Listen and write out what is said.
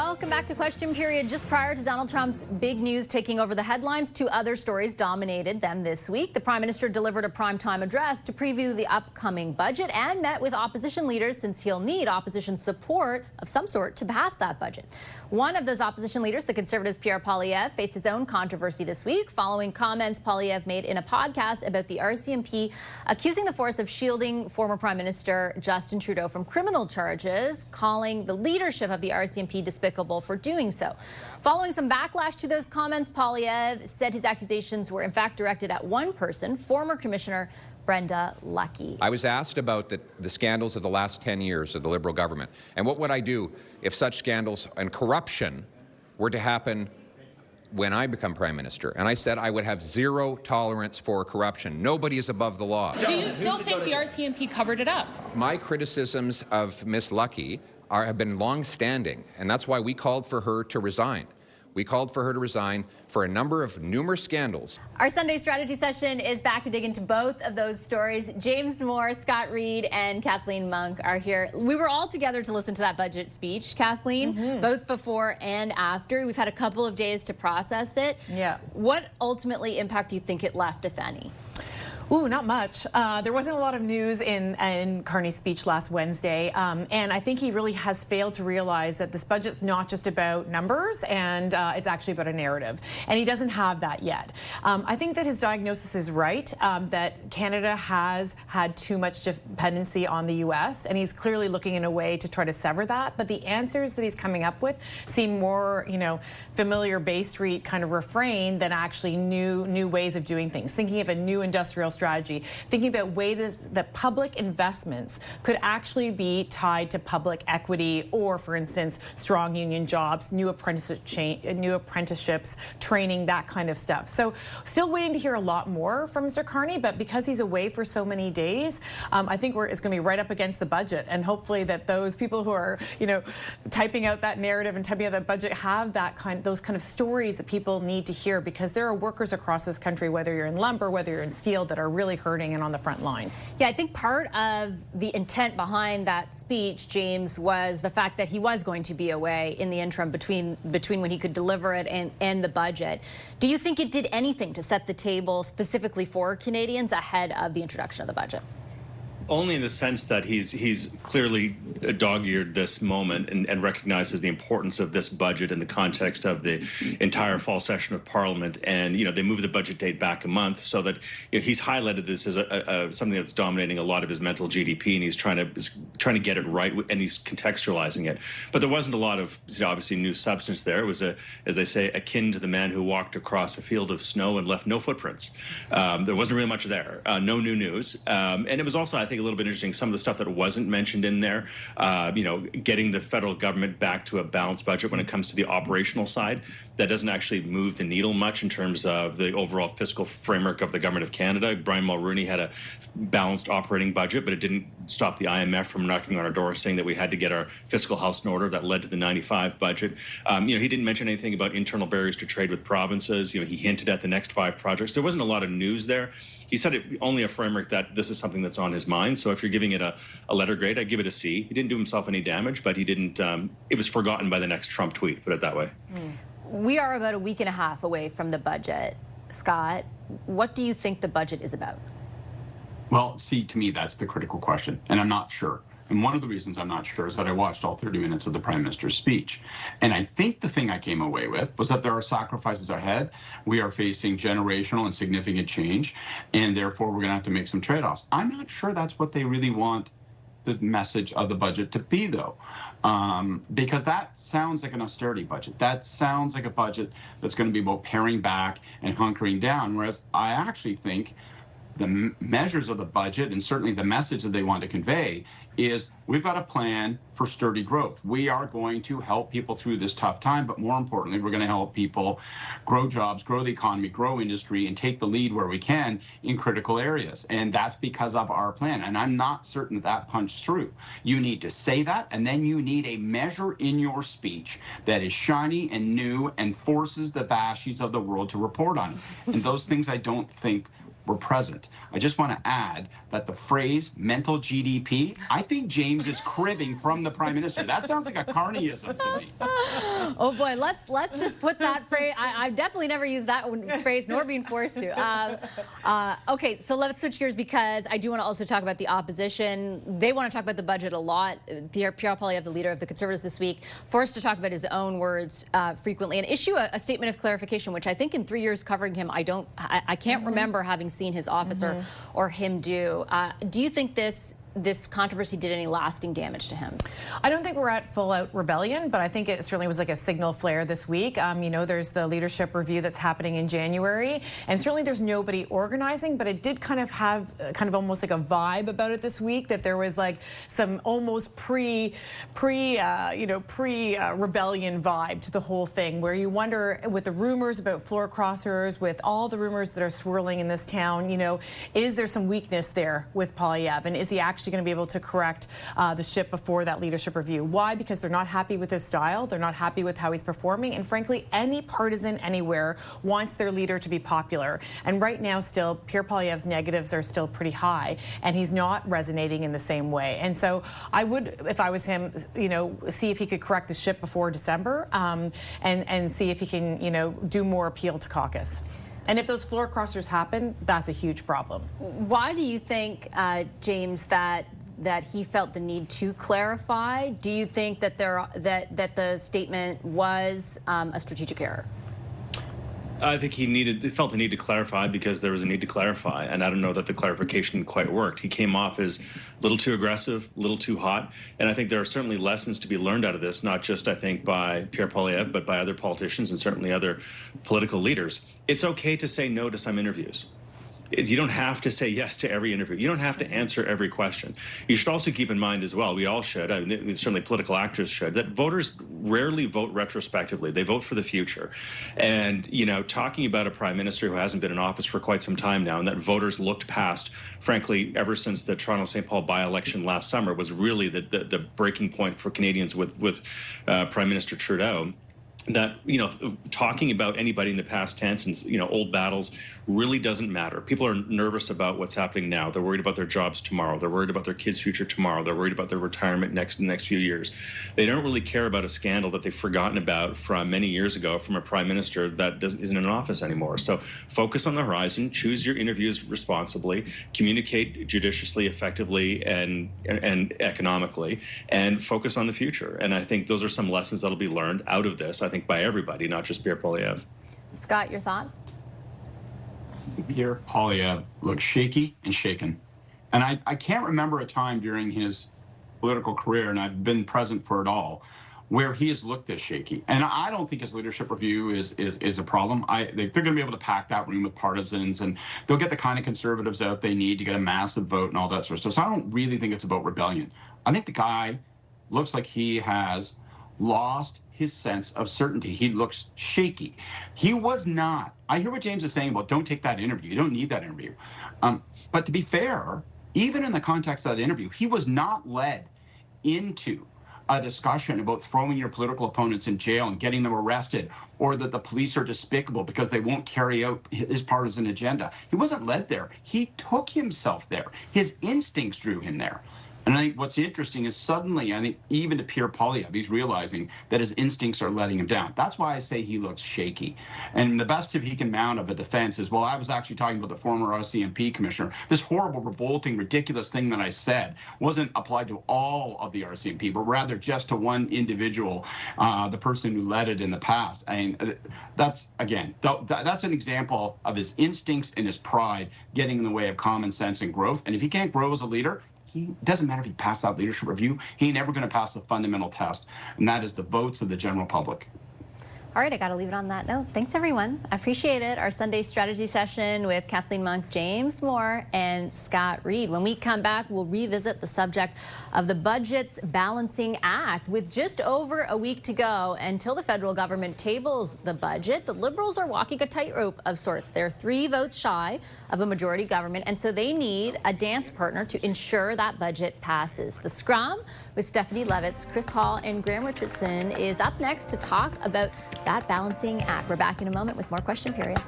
Welcome back to Question Period. Just prior to Donald Trump's big news taking over the headlines, two other stories dominated them this week. The Prime Minister delivered a primetime address to preview the upcoming budget and met with opposition leaders since he'll need opposition support of some sort to pass that budget. One of those opposition leaders, the Conservative's Pierre Poilievre, faced his own controversy this week following comments Poilievre made in a podcast about the RCMP accusing the force of shielding former Prime Minister Justin Trudeau from criminal charges, calling the leadership of the RCMP despicable for doing so. Following some backlash to those comments, Poilievre said his accusations were in fact directed at one person, former Commissioner Brenda Lucki. I was asked about the scandals of the last 10 years of the Liberal government, and what would I do if such scandals and corruption were to happen when I become Prime Minister? And I said I would have zero tolerance for corruption. Nobody is above the law. Do you still think the RCMP covered it up? My criticisms of Miss Lucki have been long-standing, and that's why we called for her to resign. We called for her to resign for a number of numerous scandals. Our Sunday strategy session is back to dig into both of those stories. James Moore, Scott Reid, and Kathleen Monk are here. We were all together to listen to that budget speech, Kathleen, both before and after. We've had a couple of days to process it. Yeah. What ultimately impact do you think it left, if any? Ooh, not much. There wasn't a lot of news in Carney's speech last Wednesday, and I think he really has failed to realize that this budget's not just about numbers, and it's actually about a narrative, and he doesn't have that yet. I think that his diagnosis is right, that Canada has had too much dependency on the U.S., and he's clearly looking in a way to try to sever that, but the answers that he's coming up with seem more, familiar Bay Street kind of refrain than actually new ways of doing things, thinking of a new industrial strategy, thinking about ways that public investments could actually be tied to public equity or, for instance, strong union jobs, new apprenticeships, training, that kind of stuff. So still waiting to hear a lot more from Mr. Carney, but because he's away for so many days, I think it's going to be right up against the budget, and hopefully that those people who are, typing out that narrative and typing out that budget have those kind of stories that people need to hear, because there are workers across this country, whether you're in lumber, whether you're in steel, that are really hurting and on the front lines. Yeah, I think part of the intent behind that speech, James, was the fact that he was going to be away in the interim between when he could deliver it and the budget. Do you think it did anything to set the table specifically for Canadians ahead of the introduction of the budget? Only in the sense that he's clearly dog-eared this moment and recognizes the importance of this budget in the context of the entire fall session of Parliament. And they moved the budget date back a month so that he's highlighted this as something that's dominating a lot of his mental GDP, and he's trying to get it right, and he's contextualizing it. But there wasn't a lot of obviously new substance there. It was as they say, akin to the man who walked across a field of snow and left no footprints. There wasn't really much there. No new news, and it was also, I think, a little bit interesting, some of the stuff that wasn't mentioned in there, getting the federal government back to a balanced budget when it comes to the operational side. That doesn't actually move the needle much in terms of the overall fiscal framework of the Government of Canada. Brian Mulroney had a balanced operating budget, but it didn't stop the IMF from knocking on our door saying that we had to get our fiscal house in order. That led to the 95 budget. He didn't mention anything about internal barriers to trade with provinces. He hinted at the next 5 projects. There wasn't a lot of news there. He said it only a framework that this is something that's on his mind. So if you're giving it a letter grade, I'd give it a C. He didn't do himself any damage, but he didn't. It was forgotten by the next Trump tweet, put it that way. We are about a week and a half away from the budget. Scott, what do you think the budget is about? Well, see, to me, that's the critical question, and I'm not sure. And one of the reasons I'm not sure is that I watched all 30 minutes of the Prime Minister's speech. And I think the thing I came away with was that there are sacrifices ahead. We are facing generational and significant change, and therefore we're going to have to make some trade-offs. I'm not sure that's what they really want the message of the budget to be, though, because that sounds like an austerity budget. That sounds like a budget that's going to be about paring back and hunkering down, whereas I actually think the measures of the budget, and certainly the message that they want to convey, is we've got a plan for sturdy growth. We are going to help people through this tough time, but more importantly, we're going to help people grow jobs, grow the economy, grow industry, and take the lead where we can in critical areas. And that's because of our plan. And I'm not certain that punched through. You need to say that, and then you need a measure in your speech that is shiny and new and forces the Bashies of the world to report on it. And those things I don't think were present. I just want to add that the phrase mental GDP, I think James is cribbing from the Prime Minister. That sounds like a Carneyism to me. Oh boy, let's just put that phrase. I've definitely never used that phrase, nor being forced to. Okay, so let's switch gears because I do want to also talk about the opposition. They want to talk about the budget a lot. Pierre Poilievre, the leader of the Conservatives this week, forced to talk about his own words frequently and issue a statement of clarification, which I think in 3 years covering him, I can't remember having seen his office or him do. Do you think this controversy did any lasting damage to him? I don't think we're at full-out rebellion, but I think it certainly was like a signal flare this week. You know, there's the leadership review that's happening in January, and certainly there's nobody organizing, but it did kind of have almost like a vibe about it this week, that there was like some almost pre-rebellion vibe to the whole thing, where you wonder, with the rumors about floor crossers, with all the rumors that are swirling in this town, you know, is there some weakness there with Poilievre, and is he actually going to be able to correct the ship before that leadership review? Why? Because they're not happy with his style, they're not happy with how he's performing, and frankly, any partisan anywhere wants their leader to be popular. And right now, still, Pierre Poilievre's negatives are still pretty high, and he's not resonating in the same way. And so I would, if I was him, you know, see if he could correct the ship before December, and see if he can, you know, do more appeal to caucus. And if those floor crossers happen, that's a huge problem. Why do you think, James, that he felt the need to clarify? Do you think that that the statement was a strategic error? I think he felt the need to clarify because there was a need to clarify, and I don't know that the clarification quite worked. He came off as a little too aggressive, a little too hot, and I think there are certainly lessons to be learned out of this, not just, I think, by Pierre Poilievre, but by other politicians and certainly other political leaders. It's okay to say no to some interviews. You don't have to say yes to every interview. You don't have to answer every question. You should also keep in mind as well, we all should, I mean, certainly political actors should, that voters rarely vote retrospectively. They vote for the future. And, you know, talking about a prime minister who hasn't been in office for quite some time now, and that voters looked past, frankly, ever since the Toronto-St. Paul by-election last summer, was really the breaking point for Canadians with Prime Minister Trudeau. That, you know, talking about anybody in the past tense and, you know, old battles really doesn't matter. People are nervous about what's happening now. They're worried about their jobs tomorrow. They're worried about their kids' future tomorrow. They're worried about their retirement in the next few years. They don't really care about a scandal that they've forgotten about from many years ago from a prime minister that isn't in office anymore. So focus on the horizon, choose your interviews responsibly, communicate judiciously, effectively, and economically, and focus on the future. And I think those are some lessons that'll be learned out of this, I think, by everybody, not just Pierre Poilievre. Scott, your thoughts? Pierre Poilievre looks shaky and shaken. And I can't remember a time during his political career, and I've been present for it all, where he has looked this shaky. And I don't think his leadership review is a problem. They're going to be able to pack that room with partisans, and they'll get the kind of conservatives out they need to get a massive vote and all that sort of stuff. So I don't really think it's about rebellion. I think the guy looks like he has lost his sense of certainty. He looks shaky. He was not. I hear what James is saying about don't take that interview. You don't need that interview. But to be fair, even in the context of that interview, he was not led into a discussion about throwing your political opponents in jail and getting them arrested, or that the police are despicable because they won't carry out his partisan agenda. He wasn't led there. He took himself there. His instincts drew him there. And I think what's interesting is suddenly, I think, even to Pierre Poilievre, he's realizing that his instincts are letting him down. That's why I say he looks shaky. And the best he can mount of a defense is, well, I was actually talking about the former RCMP commissioner. This horrible, revolting, ridiculous thing that I said wasn't applied to all of the RCMP, but rather just to one individual, the person who led it in the past. And that's, again, that's an example of his instincts and his pride getting in the way of common sense and growth. And if he can't grow as a leader, it doesn't matter if he passed that leadership review. He ain't never going to pass a fundamental test, and that is the votes of the general public. All right, I got to leave it on that note. Thanks, everyone. I appreciate it. Our Sunday strategy session with Kathleen Monk, James Moore, and Scott Reid. When we come back, we'll revisit the subject of the Budget's Balancing Act. With just over a week to go until the federal government tables the budget, the Liberals are walking a tightrope of sorts. They're 3 votes shy of a majority government, and so they need a dance partner to ensure that budget passes. The Scrum with Stephanie Levitz, Chris Hall, and Graham Richardson is up next to talk about that balancing act. We're back in a moment with more Question Period.